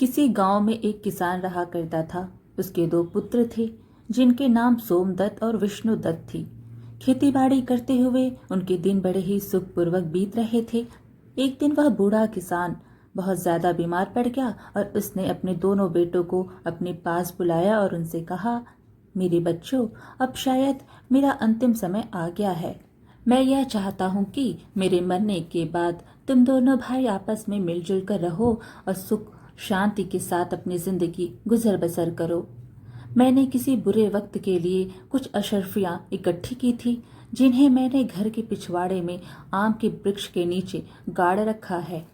किसी गांव में एक किसान रहा करता था। उसके दो पुत्र थे जिनके नाम सोमदत्त और विष्णुदत्त थी। खेतीबाड़ी करते हुए उनके दिन बड़े ही सुखपूर्वक बीत रहे थे। एक दिन वह बूढ़ा किसान बहुत ज्यादा बीमार पड़ गया और उसने अपने दोनों बेटों को अपने पास बुलाया और उनसे कहा, मेरे बच्चों, अब शायद मेरा अंतिम समय आ गया है। मैं यह चाहता हूँ कि मेरे मरने के बाद तुम दोनों भाई आपस में मिलजुल कर रहो और सुख शांति के साथ अपनी जिंदगी गुजर बसर करो। मैंने किसी बुरे वक्त के लिए कुछ अशर्फियां इकट्ठी की थी जिन्हें मैंने घर के पिछवाड़े में आम के वृक्ष के नीचे गाड़ रखा है।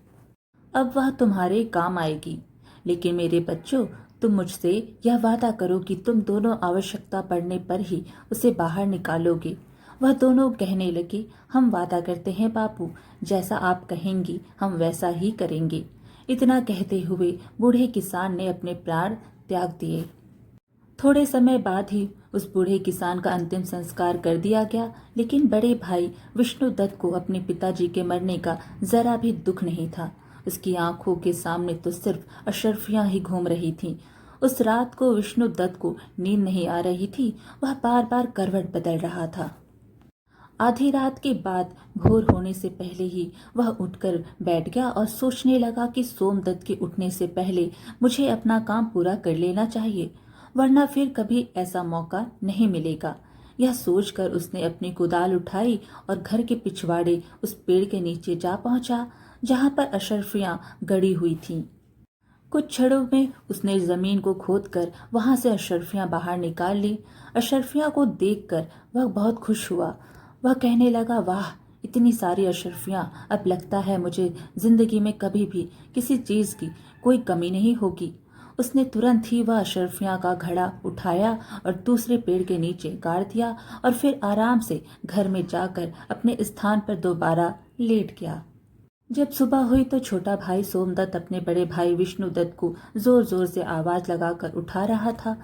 अब वह तुम्हारे काम आएगी। लेकिन मेरे बच्चों, तुम मुझसे यह वादा करो कि तुम दोनों आवश्यकता पड़ने पर ही उसे बाहर निकालोगे। वह दोनों कहने लगे, हम वादा करते हैं बापू, जैसा आप कहेंगी हम वैसा ही करेंगे। इतना कहते हुए बूढ़े किसान ने अपने प्राण त्याग दिए। थोड़े समय बाद ही उस बूढ़े किसान का अंतिम संस्कार कर दिया गया। लेकिन बड़े भाई विष्णुदत्त को अपने पिताजी के मरने का जरा भी दुख नहीं था। उसकी आंखों के सामने तो सिर्फ अशर्फियां ही घूम रही थीं। उस रात को विष्णुदत्त को नींद नहीं आ रही थी। वह बार बार करवट बदल रहा था। आधी रात के बाद भोर होने से पहले ही वह उठकर बैठ गया और सोचने लगा कि सोमदत्त के उठने से पहले मुझे अपना काम पूरा कर लेना चाहिए, वरना फिर कभी ऐसा मौका नहीं मिलेगा। यह सोचकर उसने अपनी कुदाल उठाई और घर के पिछवाड़े उस पेड़ के नीचे जा पहुंचा जहां पर अशर्फियां गड़ी हुई थीं। कुछ क्षणों में उसने जमीन को खोदकर वहां से अशर्फियां बाहर निकाल ली। अशर्फियां को देखकर वह बहुत खुश हुआ। वह कहने लगा, वाह, इतनी सारी अशर्फियां, अब लगता है मुझे जिंदगी में कभी भी किसी चीज की कोई कमी नहीं होगी। उसने तुरंत ही वह अशर्फियां का घड़ा उठाया और दूसरे पेड़ के नीचे गाड़ दिया और फिर आराम से घर में जाकर अपने स्थान पर दोबारा लेट गया। जब सुबह हुई तो छोटा भाई सोमदत्त अपने बड़े भाई विष्णुदत्त को जोर जोर से आवाज लगाकर उठा रहा था।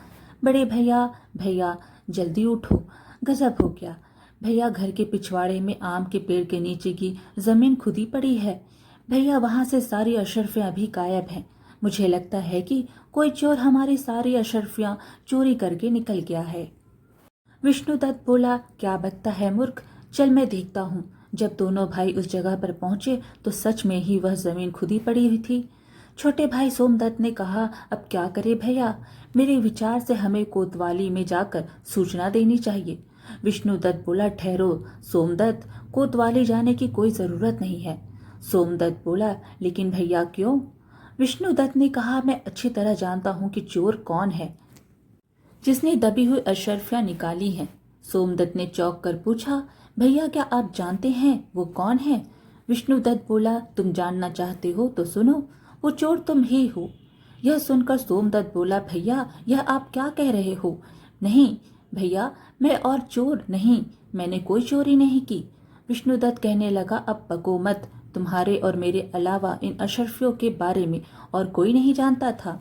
बड़े भैया, भैया जल्दी उठो, गजब हो गया। भैया, घर के पिछवाड़े में आम के पेड़ के नीचे की जमीन खुदी पड़ी है। भैया, वहां से सारी अशर्फियां भी गायब हैं। मुझे लगता है कि कोई चोर हमारी सारी अशर्फियां चोरी करके निकल गया है। विष्णुदत्त बोला, क्या बकता है मूर्ख, चल मैं देखता हूँ। जब दोनों भाई उस जगह पर पहुंचे तो सच में ही वह जमीन खुदी पड़ी हुई थी। छोटे भाई सोमदत्त ने कहा, अब क्या करे भैया, मेरे विचार से हमें कोतवाली में जाकर सूचना देनी चाहिए। विष्णुदत्त बोला, ठहरो सोमदत्त, कोतवाली जाने की कोई जरूरत नहीं है। सोमदत्त बोला, लेकिन भैया क्यों? विष्णुदत्त ने कहा, मैं अच्छी तरह जानता हूँ कि चोर कौन है जिसने दबी हुई अशर्फियां निकाली हैं। सोमदत्त ने चौंक कर पूछा, भैया क्या आप जानते हैं वो कौन है? विष्णुदत्त बोला, तुम जानना चाहते हो तो सुनो, वो चोर तुम ही हो। यह सुनकर सोमदत्त बोला, भैया यह आप क्या कह रहे हो? नहीं भैया, मैं और चोर नहीं, मैंने कोई चोरी नहीं की। विष्णुदत्त कहने लगा, अब बको मत, तुम्हारे और मेरे अलावा इन अशर्फियों के बारे में और कोई नहीं जानता था,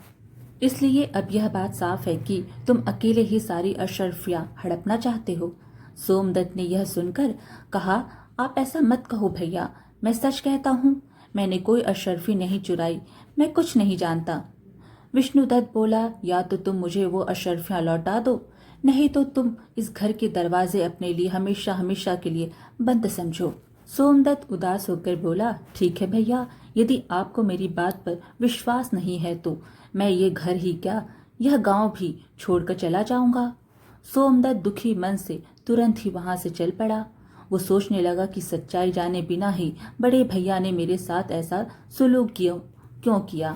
इसलिए अब यह बात साफ है कि तुम अकेले ही सारी अशर्फियां हड़पना चाहते हो। सोमदत्त ने यह सुनकर कहा, आप ऐसा मत कहो भैया, मैं सच कहता हूँ, मैंने कोई अशर्फी नहीं चुराई, मैं कुछ नहीं जानता। विष्णुदत्त बोला, या तो तुम मुझे वो अशर्फियां लौटा दो, नहीं तो तुम इस घर के दरवाजे अपने लिए हमेशा हमेशा के लिए बंद समझो। सोमदत्त उदास होकर बोला, ठीक है भैया, यदि आपको मेरी बात पर विश्वास नहीं है तो मैं ये घर ही क्या, यह गांव भी छोड़कर चला जाऊंगा। सोमदत्त दुखी मन से तुरंत ही वहां से चल पड़ा। वो सोचने लगा कि सच्चाई जाने बिना ही बड़े भैया ने मेरे साथ ऐसा सुलूक क्यों किया।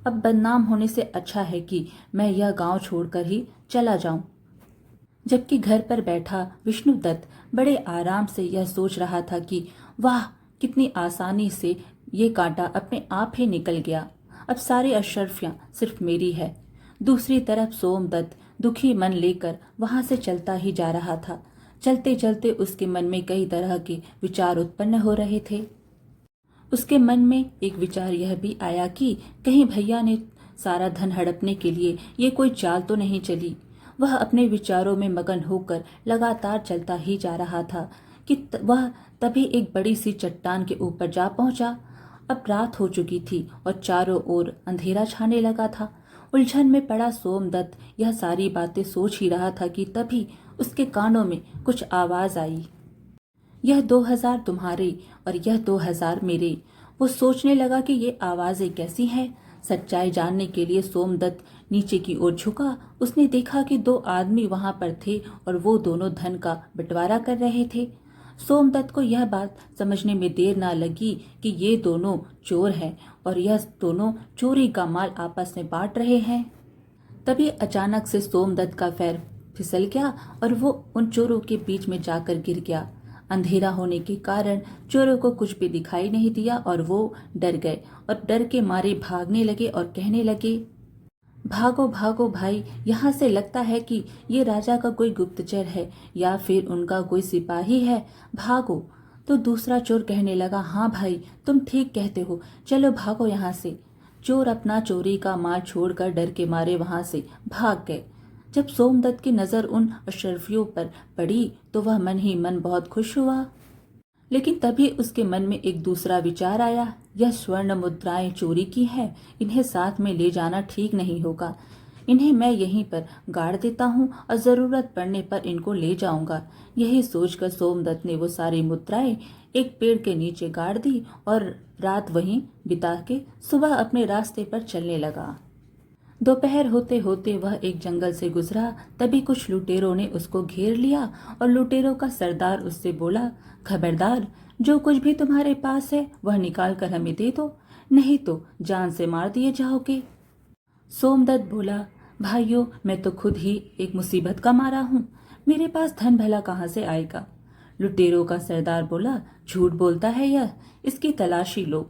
अब बदनाम होने से अच्छा है कि मैं यह गांव छोड़कर ही चला जाऊं। जबकि घर पर बैठा विष्णुदत्त बड़े आराम से यह सोच रहा था कि वाह, कितनी आसानी से ये कांटा अपने आप ही निकल गया, अब सारी अशर्फियां सिर्फ मेरी है। दूसरी तरफ सोमदत्त दुखी मन लेकर वहां से चलता ही जा रहा था। चलते चलते उसके मन में कई तरह के विचार उत्पन्न हो रहे थे। उसके मन में एक विचार यह भी आया कि कहीं भैया ने सारा धन हड़पने के लिए ये कोई चाल तो नहीं चली। वह अपने विचारों में मगन होकर लगातार चलता ही जा रहा था कि वह तभी एक बड़ी सी चट्टान के ऊपर जा पहुंचा। अब रात हो चुकी थी और चारों ओर अंधेरा छाने लगा था। उलझन में पड़ा सोमदत्त यह सारी बातें सोच ही रहा था कि तभी उसके कानों में कुछ आवाज आई। यह 2000 तुम्हारे और यह 2000 मेरे। वो सोचने लगा कि ये आवाजें कैसी हैं। सच्चाई जानने के लिए सोमदत्त नीचे की ओर झुका। उसने देखा कि दो आदमी वहां पर थे और वो दोनों धन का बंटवारा कर रहे थे। सोमदत्त को यह बात समझने में देर ना लगी कि ये दोनों चोर हैं और यह दोनों चोरी का माल आपस में बांट रहे हैं। तभी अचानक से सोमदत्त का पैर फिसल गया और वो उन चोरों के बीच में जाकर गिर गया। अंधेरा होने के कारण चोरों को कुछ भी दिखाई नहीं दिया और वो डर गए और डर के मारे भागने लगे और कहने लगे, भागो भागो भाई, यहाँ से लगता है कि ये राजा का कोई गुप्तचर है या फिर उनका कोई सिपाही है, भागो। तो दूसरा चोर कहने लगा, हाँ भाई, तुम ठीक कहते हो, चलो भागो यहाँ से। चोर अपना चोरी का माल छोड़कर डर के मारे वहां से भाग गए। जब सोमदत्त की नजर उन अशरफियों पर पड़ी तो वह मन ही मन बहुत खुश हुआ। लेकिन तभी उसके मन में एक दूसरा विचार आया, यह स्वर्ण मुद्राएं चोरी की हैं, इन्हें साथ में ले जाना ठीक नहीं होगा। इन्हें मैं यहीं पर गाड़ देता हूँ और जरूरत पड़ने पर इनको ले जाऊंगा। यही सोचकर सोमदत्त ने वो सारी मुद्राएं एक पेड़ के नीचे गाड़ दी और रात वहीं बिता के सुबह अपने रास्ते पर चलने लगा। दोपहर होते होते वह एक जंगल से गुजरा। तभी कुछ लुटेरों ने उसको घेर लिया और लुटेरों का सरदार उससे बोला, खबरदार, जो कुछ भी तुम्हारे पास है वह निकाल कर हमें दे दो, नहीं तो जान से मार दिए जाओगे। सोमदत्त बोला, भाइयों, मैं तो खुद ही एक मुसीबत का मारा हूँ, मेरे पास धन भला कहाँ से आएगा। लुटेरों का सरदार बोला, झूठ बोलता है यह, इसकी तलाशी लो।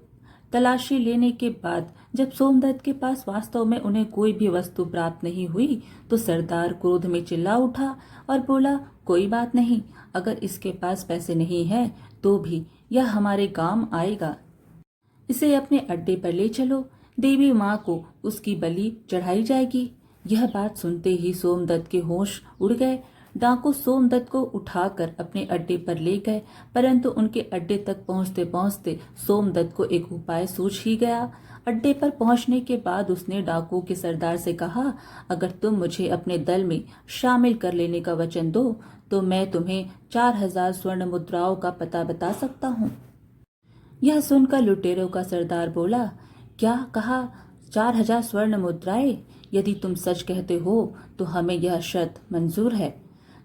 तलाशी लेने के बाद जब सोमदत्त के पास वास्तव में उन्हें कोई भी वस्तु प्राप्त नहीं हुई तो सरदार क्रोध में चिल्ला उठा और बोला, कोई बात नहीं, अगर इसके पास पैसे नहीं हैं तो भी यह हमारे काम आएगा। इसे अपने अड्डे पर ले चलो, देवी माँ को उसकी बलि चढ़ाई जाएगी। यह बात सुनते ही सोमदत्त के होश उड़ गए। डाकू सोमदत्त को उठाकर अपने अड्डे पर ले गए, परंतु उनके अड्डे तक पहुंचते पहुंचते सोमदत्त को एक उपाय सूझ ही गया। अड्डे पर पहुंचने के बाद उसने डाकू के सरदार से कहा, अगर तुम मुझे अपने दल में शामिल कर लेने का वचन दो तो मैं तुम्हें 4000 स्वर्ण मुद्राओं का पता बता सकता हूँ। यह सुनकर लुटेरों का सरदार बोला, क्या कहा, 4000 स्वर्ण मुद्राएं? यदि तुम सच कहते हो तो हमें यह शर्त मंजूर है,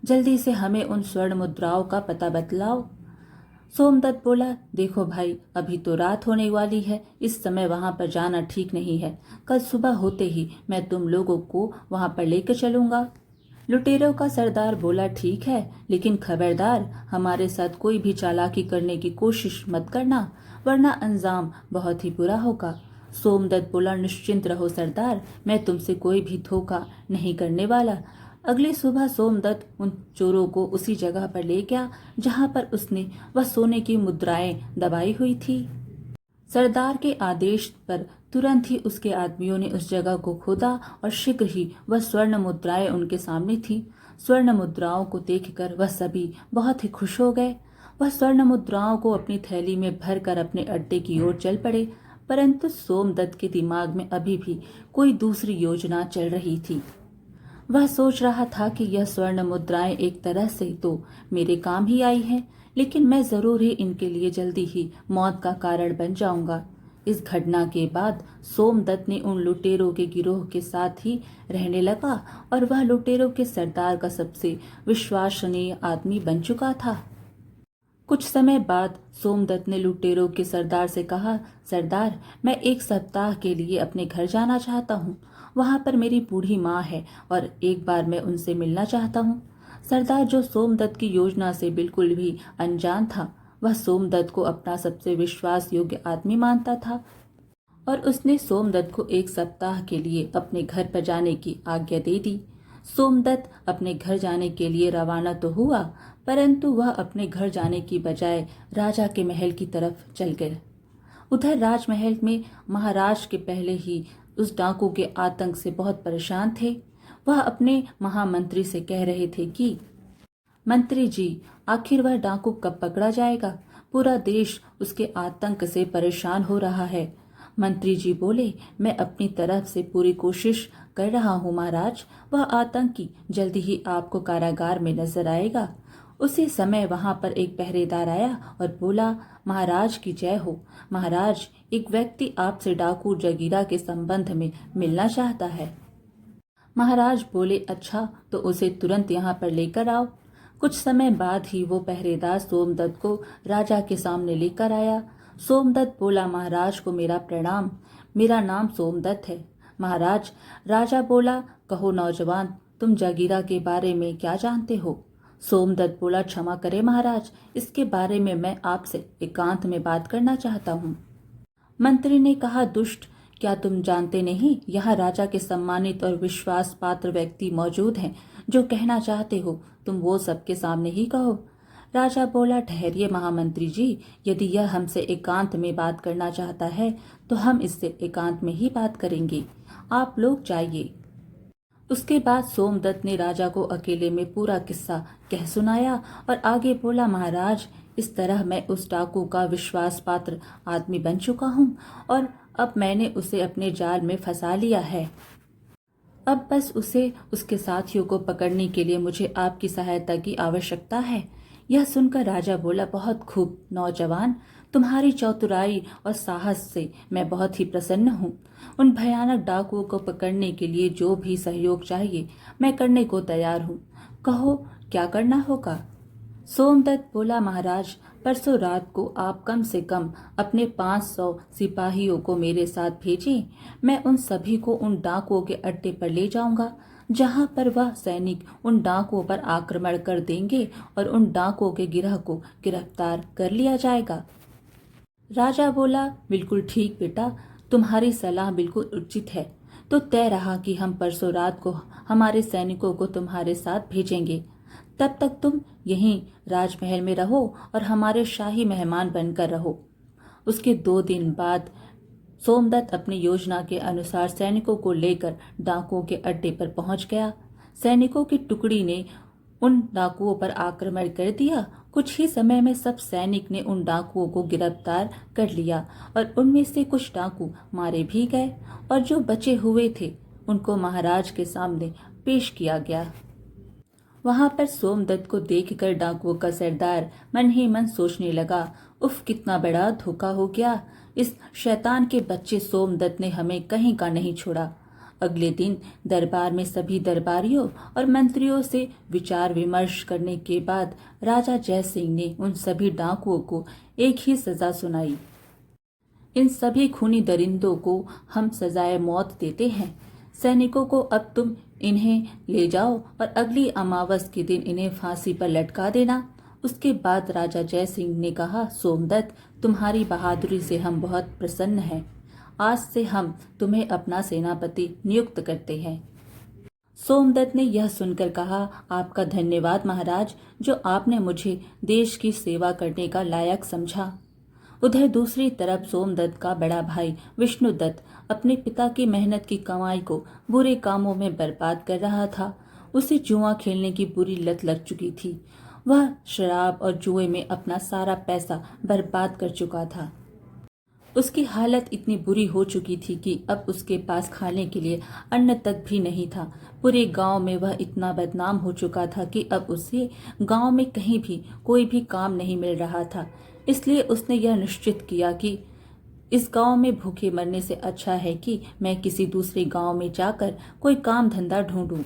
जल्दी से हमें उन स्वर्ण मुद्राओं का पता बतलाओ। सोमदत्त बोला, देखो भाई, अभी तो रात होने वाली है, इस समय वहां पर जाना ठीक नहीं है, कल सुबह होते ही मैं तुम लोगों को वहां पर लेकर चलूंगा। लुटेरों का सरदार बोला, ठीक है, लेकिन खबरदार, हमारे साथ कोई भी चालाकी करने की कोशिश मत करना, वरना अंजाम बहुत ही बुरा होगा। सोमदत्त बोला, निश्चिंत रहो सरदार, मैं तुमसे कोई भी धोखा नहीं करने वाला। अगली सुबह सोमदत्त उन चोरों को उसी जगह पर ले गया जहां पर उसने वह सोने की मुद्राएं दबाई हुई थी। सरदार के आदेश पर तुरंत ही उसके आदमियों ने उस जगह को खोदा और शीघ्र ही वह स्वर्ण मुद्राएं उनके सामने थी। स्वर्ण मुद्राओं को देखकर वह सभी बहुत ही खुश हो गए। वह स्वर्ण मुद्राओं को अपनी थैली में भरकर अपने अड्डे की ओर चल पड़े, परंतु सोमदत्त के दिमाग में अभी भी कोई दूसरी योजना चल रही थी। वह सोच रहा था कि यह स्वर्ण मुद्राएं एक तरह से तो मेरे काम ही आई हैं, लेकिन मैं जरूर ही इनके लिए जल्दी ही मौत का कारण बन जाऊंगा। इस घटना के बाद सोमदत्त ने उन लुटेरों के गिरोह के साथ ही रहने लगा और वह लुटेरों के सरदार का सबसे विश्वसनीय आदमी बन चुका था। कुछ समय बाद सोमदत्त ने लुटेरों के सरदार से कहा, सरदार, मैं एक सप्ताह के लिए अपने घर जाना चाहता हूँ। वहां पर मेरी बूढ़ी माँ है और एक बार मैं उनसे मिलना चाहता हूँ। सरदार, जो सोमदत्त की योजना से बिल्कुल भी अनजान था, वह सोमदत्त को अपना सबसे विश्वास योग्य आदमी मानता था और उसने सोमदत्त को एक सप्ताह के लिए अपने घर पर जाने की आज्ञा दे दी। सोमदत्त अपने घर जाने के लिए रवाना तो हुआ, परंतु वह अपने घर जाने की बजाय राजा के महल की तरफ चल गए। उधर राजमहल में महाराज के पहले ही उस डाकू के आतंक से बहुत परेशान थे। वह अपने महामंत्री से कह रहे थे कि मंत्री जी, आखिर वह डाकू कब पकड़ा जाएगा? पूरा देश उसके आतंक से परेशान हो रहा है। मंत्री जी बोले, मैं अपनी तरफ से पूरी कोशिश कर रहा हूँ महाराज। वह आतंकी जल्दी ही आपको कारागार में नजर आएगा। उसी समय वहां पर एक पहरेदार आया और बोला, महाराज की जय हो। महाराज, एक व्यक्ति आपसे डाकू जगीरा के संबंध में मिलना चाहता है। महाराज बोले, अच्छा तो उसे तुरंत यहाँ पर लेकर आओ। कुछ समय बाद ही वो पहरेदार सोमदत्त को राजा के सामने लेकर आया। सोमदत्त बोला, महाराज को मेरा प्रणाम, मेरा नाम सोमदत्त है। महाराज, राजा बोला, कहो नौजवान, तुम जगीरा के बारे में क्या जानते हो? सोमदत्त बोला, क्षमा करें महाराज, इसके बारे में मैं आपसे एकांत में बात करना चाहता हूँ। मंत्री ने कहा, दुष्ट, क्या तुम जानते नहीं, यहाँ राजा के सम्मानित और विश्वास पात्र व्यक्ति मौजूद हैं। जो कहना चाहते हो तुम वो सबके सामने ही कहो। राजा बोला, ठहरिए महामंत्री जी, यदि यह हमसे एकांत में बात करना चाहता है तो हम इससे एकांत में ही बात करेंगे। आप लोग जाइए। उसके बाद सोमदत्त ने राजा को अकेले में पूरा किस्सा कह सुनाया और आगे बोला, महाराज, इस तरह मैं उस डाकू का विश्वास पात्र आदमी बन चुका हूँ और अब मैंने उसे अपने जाल में फंसा लिया है। अब बस उसे उसके साथियों को पकड़ने के लिए मुझे आपकी सहायता की आवश्यकता है। यह सुनकर राजा बोला, बहुत खूब नौजवान, तुम्हारी चतुराई और साहस से मैं बहुत ही प्रसन्न हूँ। उन भयानक डाकुओं को पकड़ने के लिए जो भी सहयोग चाहिए मैं करने को तैयार हूँ। कहो क्या करना होगा? सोमदत्त बोला, महाराज, परसों रात को आप कम से कम अपने 500 सिपाहियों को मेरे साथ भेजें। मैं उन सभी को उन डाकुओं के अड्डे पर ले जाऊंगा, जहां पर वह सैनिक उन डाकुओं पर आक्रमण कर देंगे और उन डाकुओं के गिरोह को गिरफ्तार कर लिया जाएगा। राजा बोला, बिल्कुल ठीक बेटा, तुम्हारी सलाह बिल्कुल उचित है। तो तय रहा कि हम परसों रात को हमारे सैनिकों को तुम्हारे साथ भेजेंगे। तब तक तुम यहीं राजमहल में रहो और हमारे शाही मेहमान बनकर रहो। उसके 2 दिन बाद सोमदत्त अपनी योजना के अनुसार सैनिकों को लेकर डाकुओं के अड्डे पर पहुंच गया। सैनिकों की टुकड़ी ने उन डाकुओं पर आक्रमण कर दिया। कुछ ही समय में सब सैनिक ने उन डाकुओं को गिरफ्तार कर लिया और उनमें से कुछ डाकू मारे भी गए और जो बचे हुए थे उनको महाराज के सामने पेश किया गया। वहां पर सोमदत्त को देखकर डाकुओं का सरदार मन ही मन सोचने लगा, उफ, कितना बड़ा धोखा हो गया। इस शैतान के बच्चे सोमदत्त ने हमें कहीं का नहीं छोड़ा। अगले दिन दरबार में सभी दरबारियों और मंत्रियों से विचार विमर्श करने के बाद राजा जय सिंह ने उन सभी डाकुओं को एक ही सजा सुनाई। इन सभी खूनी दरिंदों को हम सजाए मौत देते हैं। सैनिकों को अब तुम इन्हें ले जाओ और अगली अमावस के दिन इन्हें फांसी पर लटका देना। उसके बाद राजा जय सिंह ने कहा, सोमदत्त, तुम्हारी बहादुरी से हम बहुत प्रसन्न हैं। आज से हम तुम्हें अपना सेनापति नियुक्त करते हैं। सोमदत्त ने यह सुनकर कहा, आपका धन्यवाद महाराज, जो आपने मुझे देश की सेवा करने का लायक समझा। उधर दूसरी तरफ सोमदत्त का बड़ा भाई विष्णुदत्त अपने पिता की मेहनत की कमाई को बुरे कामों में बर्बाद कर रहा था। उसे जुआ खेलने की बुरी लत लग चुकी थी। वह शराब और जुए में अपना सारा पैसा बर्बाद कर चुका था। उसकी हालत इतनी बुरी हो चुकी थी कि अब उसके पास खाने के लिए अन्न तक भी नहीं था। पूरे गांव में वह इतना बदनाम हो चुका था कि अब उसे गांव में कहीं भी कोई भी काम नहीं मिल रहा था। इसलिए उसने यह निश्चित किया कि इस गांव में भूखे मरने से अच्छा है कि मैं किसी दूसरे गांव में जाकर कोई काम धंधा ढूंढूं।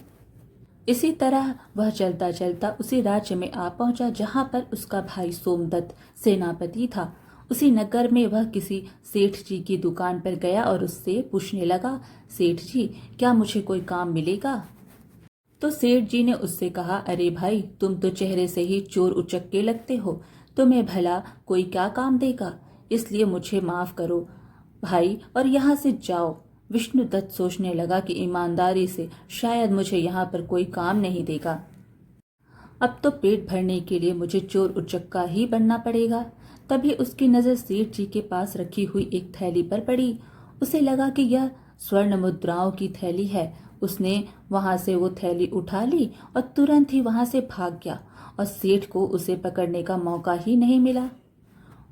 इसी तरह वह चलता चलता उसी राज्य में आ पहुंचा जहां पर उसका भाई सोमदत्त सेनापति था। उसी नगर में वह किसी सेठ जी की दुकान पर गया और उससे पूछने लगा, सेठ जी, क्या मुझे कोई काम मिलेगा? तो सेठ जी ने उससे कहा, अरे भाई, तुम तो चेहरे से ही चोर उचक्के लगते हो, तुम्हें भला कोई क्या काम देगा? इसलिए मुझे माफ करो भाई और यहाँ से जाओ। विष्णुदत्त सोचने लगा कि ईमानदारी से शायद मुझे यहाँ पर कोई काम नहीं देगा। अब तो पेट भरने के लिए मुझे चोर उचक्का ही बनना पड़ेगा। तभी उसकी नजर सेठ जी के पास रखी हुई एक थैली पर पड़ी। उसे लगा कि यह स्वर्ण मुद्राओं की थैली है। उसने वहां से वो थैली उठा ली और तुरंत ही वहां से भाग गया और सेठ को उसे पकड़ने का मौका ही नहीं मिला।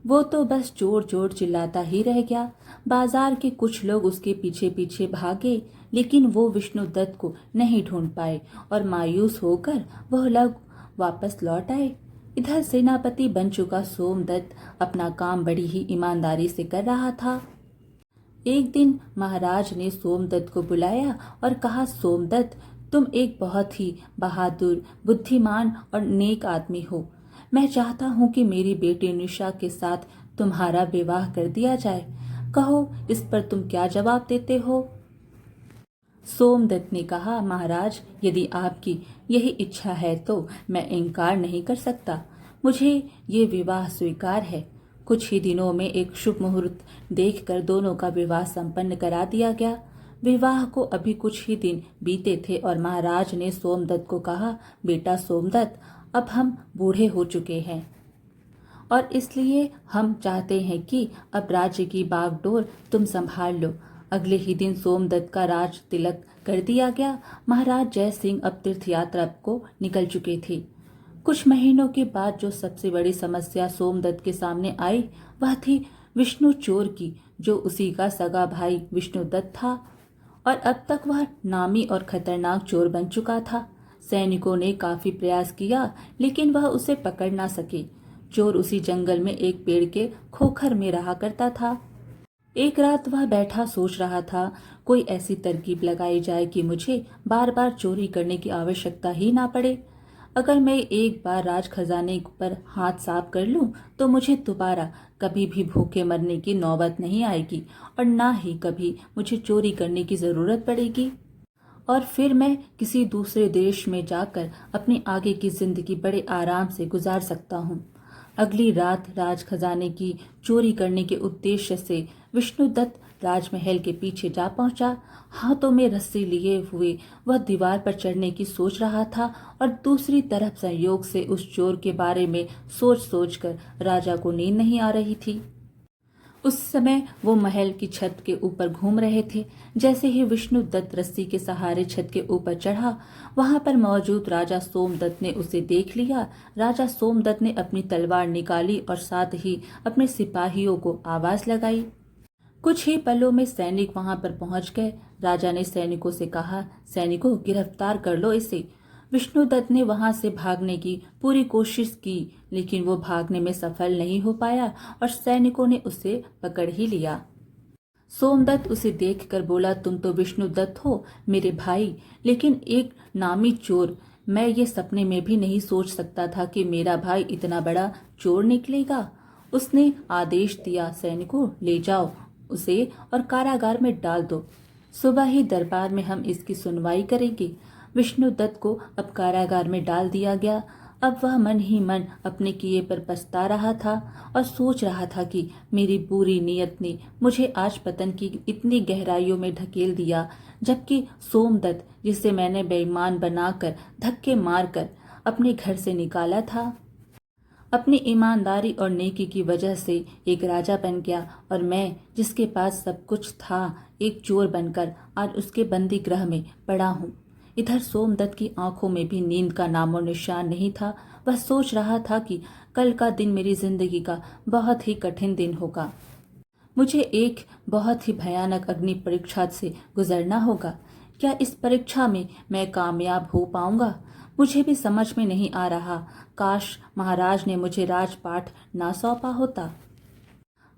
वो तो बस चोर चोर चिल्लाता ही रह गया। बाजार के कुछ लोग उसके पीछे पीछे भागे, लेकिन वो विष्णुदत्त को नहीं ढूंढ पाए और मायूस होकर वह लोग वापस लौट आए। इधर सेनापति बन चुका सोमदत्त अपना काम बड़ी ही ईमानदारी से कर रहा था। एक दिन महाराज ने सोमदत्त को बुलाया और कहा, सोमदत्त, तुम एक बहुत ही बहादुर, बुद्धिमान और नेक आदमी हो। मैं चाहता हूँ कि मेरी बेटी निशा के साथ तुम्हारा विवाह कर दिया जाए। कहो, इस पर तुम क्या जवाब देते हो? सोमदत्त ने कहा, महाराज, यदि आपकी यही इच्छा है तो मैं इनकार नहीं कर सकता। मुझे ये विवाह स्वीकार है। कुछ ही दिनों में एक शुभ मुहूर्त देखकर दोनों का विवाह संपन्न करा दिया गया। विवाह को अभी कुछ ही दिन बीते थे और महाराज ने सोमदत्त को कहा, बेटा सोमदत्त, अब हम बूढ़े हो चुके हैं और इसलिए हम चाहते हैं कि अब राज्य की बागडोर तुम संभाल लो। अगले ही दिन सोमदत्त का राज तिलक कर दिया गया। महाराज जय सिंह अब तीर्थ यात्रा को निकल चुके थे। कुछ महीनों के बाद जो सबसे बड़ी समस्या सोमदत्त के सामने आई वह थी विष्णु चोर की, जो उसी का सगा भाई विष्णुदत्त था और अब तक वह नामी और खतरनाक चोर बन चुका था। सैनिकों ने काफी प्रयास किया, लेकिन वह उसे पकड़ ना सके। चोर उसी जंगल में एक पेड़ के खोखर में रहा करता था। एक रात वह बैठा सोच रहा था, कोई ऐसी तरकीब लगाई जाए कि मुझे बार बार चोरी करने की आवश्यकता ही ना पड़े। अगर मैं एक बार राज खजाने पर हाथ साफ कर लूं, तो मुझे दोबारा कभी भी भूखे मरने की नौबत नहीं आएगी और ना ही कभी मुझे चोरी करने की जरूरत पड़ेगी। और फिर मैं किसी दूसरे देश में जाकर अपनी आगे की जिंदगी बड़े आराम से गुजार सकता हूँ। अगली रात राज खजाने की चोरी करने के उद्देश्य से विष्णुदत्त राजमहल के पीछे जा पहुंचा। हाथों में रस्सी लिए हुए वह दीवार पर चढ़ने की सोच रहा था और दूसरी तरफ संयोग से उस चोर के बारे में सोच सोचकर राजा को नींद नहीं आ रही थी। उस समय वो महल की छत के ऊपर घूम रहे थे। जैसे ही विष्णुदत्त रस्सी के सहारे छत के ऊपर चढ़ा, वहां पर मौजूद राजा सोमदत्त ने उसे देख लिया। राजा सोमदत्त ने अपनी तलवार निकाली और साथ ही अपने सिपाहियों को आवाज लगाई। कुछ ही पलों में सैनिक वहां पर पहुंच गए। राजा ने सैनिकों से कहा, सैनिकों, गिरफ्तार कर लो इसे। विष्णुदत्त ने वहां से भागने की पूरी कोशिश की, लेकिन वो भागने में सफल नहीं हो पाया और सैनिकों ने उसे पकड़ ही लिया। सोमदत्त उसे देखकर बोला, तुम तो विष्णुदत्त हो मेरे भाई, लेकिन एक नामी चोर। मैं ये सपने में भी नहीं सोच सकता था कि मेरा भाई इतना बड़ा चोर निकलेगा। उसने आदेश दिया, सैनिकों, ले जाओ उसे और कारागार में डाल दो। सुबह ही दरबार में हम इसकी सुनवाई करेंगे। विष्णुदत्त को अब कारागार में डाल दिया गया। अब वह मन ही मन अपने किए पर पछता रहा था और सोच रहा था कि मेरी बुरी नीयत ने मुझे आज पतन की इतनी गहराइयों में ढकेल दिया, जबकि सोमदत्त, जिसे मैंने बेईमान बनाकर धक्के मारकर अपने घर से निकाला था, अपनी ईमानदारी और नेकी की वजह से एक राजा बन गया और मैं, जिसके पास सब कुछ था, एक चोर बनकर आज उसके बंदी गृह में पड़ा हूँ। इधर सोमदत्त की आंखों में भी नींद का नामो निशान नहीं था। वह सोच रहा था कि कल का दिन मेरी जिंदगी का बहुत ही कठिन दिन होगा। मुझे एक बहुत ही भयानक अग्नि परीक्षा से गुजरना होगा। क्या इस परीक्षा में मैं कामयाब हो पाऊंगा? मुझे भी समझ में नहीं आ रहा। काश महाराज ने मुझे राजपाट ना सौंपा होता।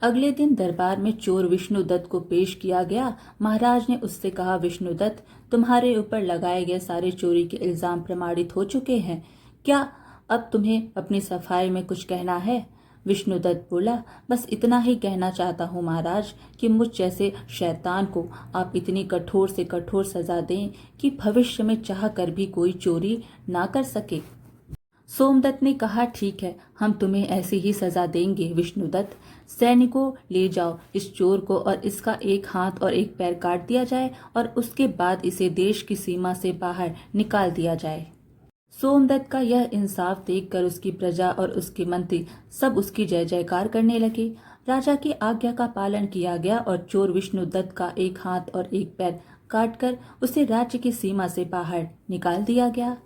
अगले दिन दरबार में चोर विष्णुदत्त को पेश किया गया। महाराज ने उससे कहा, विष्णुदत्त, तुम्हारे ऊपर लगाए गए सारे चोरी के इल्जाम प्रमाणित हो चुके हैं। क्या अब तुम्हें अपनी सफाई में कुछ कहना है? विष्णुदत्त बोला, बस इतना ही कहना चाहता हूँ महाराज कि मुझ जैसे शैतान को आप इतनी कठोर से कठोर सजा दें कि भविष्य में चाह कर भी कोई चोरी ना कर सके। सोमदत्त ने कहा, ठीक है, हम तुम्हें ऐसी ही सजा देंगे विष्णुदत्त। सैनिकों, ले जाओ इस चोर को और इसका एक हाथ और एक पैर काट दिया जाए और उसके बाद इसे देश की सीमा से बाहर निकाल दिया जाए। सोमदत्त का यह इंसाफ देखकर उसकी प्रजा और उसके मंत्री सब उसकी जय जयकार करने लगे। राजा की आज्ञा का पालन किया गया और चोर विष्णुदत्त का एक हाथ और एक पैर काटकर उसे राज्य की सीमा से बाहर निकाल दिया गया।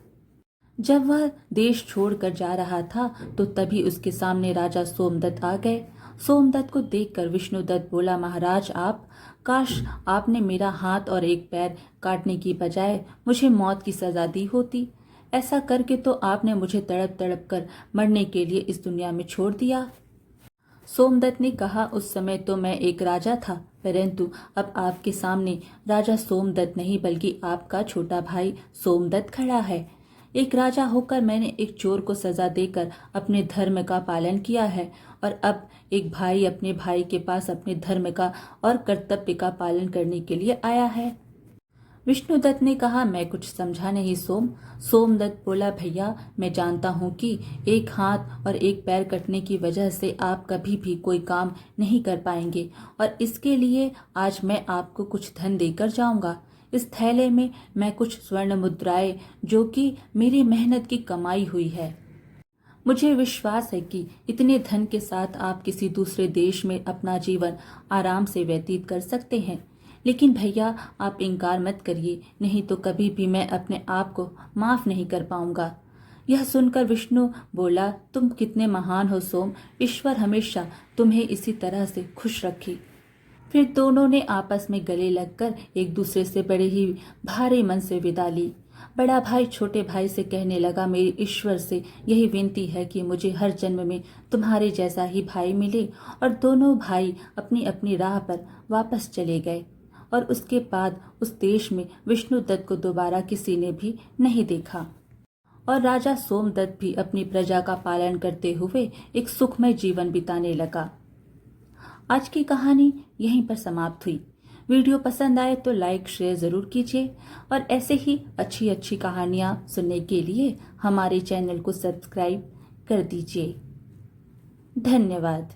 जब वह देश छोड़कर जा रहा था तो तभी उसके सामने राजा सोमदत्त आ गए। सोमदत्त को देखकर विष्णुदत्त बोला, महाराज आप, काश आपने मेरा हाथ और एक पैर काटने की बजाय मुझे मौत की सजा दी होती। ऐसा करके तो आपने मुझे तड़प तड़प कर मरने के लिए इस दुनिया में छोड़ दिया। सोमदत्त ने कहा, उस समय तो मैं एक राजा था, परंतु अब आपके सामने राजा सोमदत्त नहीं बल्कि आपका छोटा भाई सोमदत्त खड़ा है। एक राजा होकर मैंने एक चोर को सजा देकर अपने धर्म का पालन किया है, और अब एक भाई अपने भाई के पास अपने धर्म का और कर्तव्य का पालन करने के लिए आया है। विष्णुदत्त ने कहा, मैं कुछ समझा नहीं सोम। सोमदत्त बोला, भैया मैं जानता हूँ कि एक हाथ और एक पैर कटने की वजह से आप कभी भी कोई काम नहीं कर पाएंगे, और इसके लिए आज मैं आपको कुछ धन देकर जाऊंगा। इस थैले में मैं कुछ स्वर्ण मुद्राएं, जो कि मेरी मेहनत की कमाई हुई है। मुझे विश्वास है कि इतने धन के साथ आप किसी दूसरे देश में अपना जीवन आराम से व्यतीत कर सकते हैं। लेकिन भैया आप इनकार मत करिए, नहीं तो कभी भी मैं अपने आप को माफ नहीं कर पाऊंगा। यह सुनकर विष्णु बोला, तुम कितने महान हो सोम, ईश्वर हमेशा तुम्हें इसी तरह से खुश रखे। फिर दोनों ने आपस में गले लगकर एक दूसरे से बड़े ही भारी मन से विदा ली। बड़ा भाई छोटे भाई से कहने लगा, मेरी ईश्वर से यही विनती है कि मुझे हर जन्म में तुम्हारे जैसा ही भाई मिले। और दोनों भाई अपनी अपनी राह पर वापस चले गए, और उसके बाद उस देश में विष्णुदत्त को दोबारा किसी ने भी नहीं देखा, और राजा सोमदत्त भी अपनी प्रजा का पालन करते हुए एक सुखमय जीवन बिताने लगा। आज की कहानी यहीं पर समाप्त हुई। वीडियो पसंद आए तो लाइक शेयर ज़रूर कीजिए, और ऐसे ही अच्छी अच्छी कहानियाँ सुनने के लिए हमारे चैनल को सब्सक्राइब कर दीजिए। धन्यवाद।